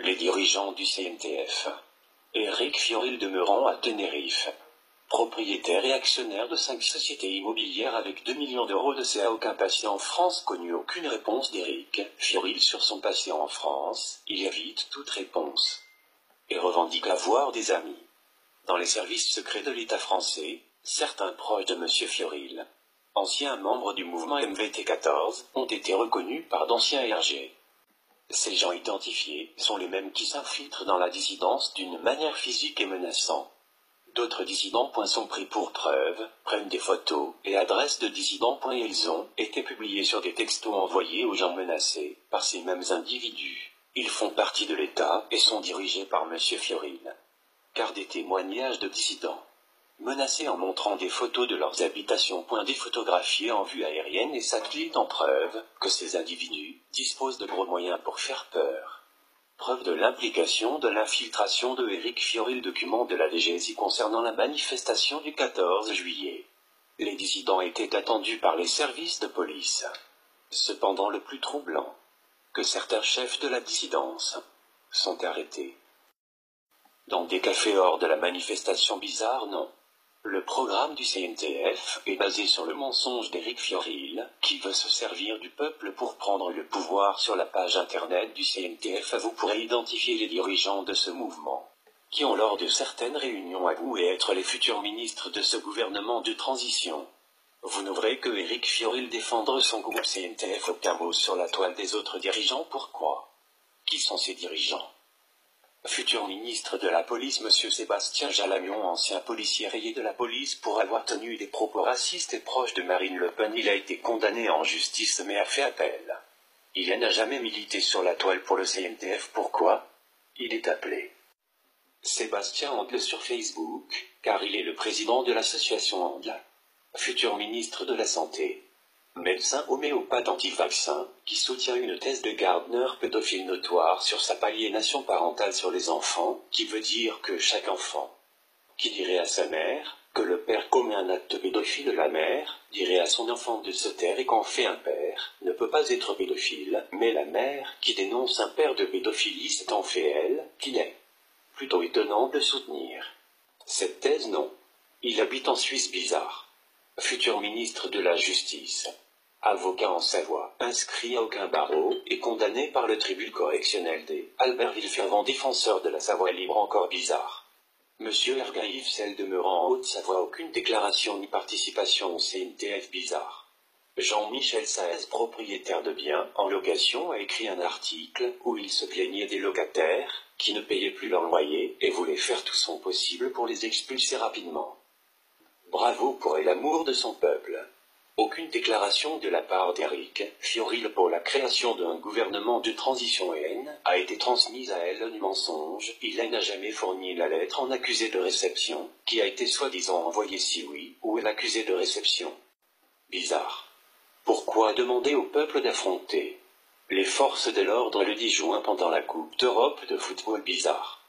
Les dirigeants du CNTF. Éric Fiorile demeurant à Tenerife. Propriétaire et actionnaire de 5 sociétés immobilières avec 2 millions d'euros de CA. Aucun patient en France connu. Aucune réponse d'Éric Fiorile sur son patient en France. Il évite toute réponse. Et revendique avoir des amis. Dans les services secrets de l'État français, certains proches de M. Fiorile, anciens membres du mouvement MVT14, ont été reconnus par d'anciens RG. Ces gens identifiés sont les mêmes qui s'infiltrent dans la dissidence d'une manière physique et menaçante. D'autres dissidents sont pris pour preuve, prennent des photos et adresses de dissidents. Ils ont été publiés sur des textos envoyés aux gens menacés par ces mêmes individus. Ils font partie de l'État et sont dirigés par M. Fiorile. Car des témoignages de dissidents menacés en montrant des photos de leurs habitations. Des photographiés en vue aérienne et satellites en preuve que ces individus disposent de gros moyens pour faire peur. Preuve de l'implication de l'infiltration de Éric Fiorile. Document de la DGSI concernant la manifestation du 14 juillet. Les dissidents étaient attendus par les services de police. Cependant, le plus troublant, que certains chefs de la dissidence sont arrêtés dans des cafés hors de la manifestation. Bizarre, non? Le programme du CNTF est basé sur le mensonge d'Éric Fiorile, qui veut se servir du peuple pour prendre le pouvoir. Sur la page internet du CNTF, vous pourrez identifier les dirigeants de ce mouvement, qui ont lors de certaines réunions avoué être les futurs ministres de ce gouvernement de transition. Vous n'ouvrez que Éric Fiorile défendre son groupe CNTF. Aucun mot sur la toile des autres dirigeants. Pourquoi? Qui sont ces dirigeants? Futur ministre de la police M. Sébastien Jalamion, ancien policier rayé de la police pour avoir tenu des propos racistes et proches de Marine Le Pen. Il a été condamné en justice mais a fait appel. Il n'a jamais milité sur la toile pour le CNTF. Pourquoi? Il est appelé Sébastien Angle sur Facebook, car il est le président de l'association Angle. Futur ministre de la Santé. Médecin homéopathe anti-vaccin, qui soutient une thèse de Gardner, pédophile notoire sur sa aliénation parentale sur les enfants, qui veut dire que chaque enfant qui dirait à sa mère que le père commet un acte pédophile, la mère dirait à son enfant de se taire et qu'en fait un père ne peut pas être pédophile, mais la mère qui dénonce un père de pédophilie, c'est en fait elle qui l'est. Plutôt étonnant de soutenir cette thèse, non? Il habite en Suisse. Bizarre. Futur ministre de la Justice. Avocat en Savoie, inscrit à aucun barreau, et condamné par le tribunal correctionnel des Albertville. Fervent défenseur de la Savoie libre. Encore bizarre. Monsieur Ergaïf Celle demeurant en Haute-Savoie. Aucune déclaration ni participation au CNTF. Bizarre. Jean-Michel Saez, propriétaire de biens en location, a écrit un article où il se plaignait des locataires qui ne payaient plus leur loyer et voulait faire tout son possible pour les expulser rapidement. Bravo pour l'amour de son peuple. Aucune déclaration de la part d'Éric Fiorile pour la création d'un gouvernement de transition a été transmise à elle. Du mensonge, il n'a jamais fourni la lettre en accusé de réception, qui a été soi-disant envoyée. Si oui, où est l'accusé de réception? Bizarre. Pourquoi demander au peuple d'affronter les forces de l'ordre le 10 juin pendant la Coupe d'Europe de football? Bizarre.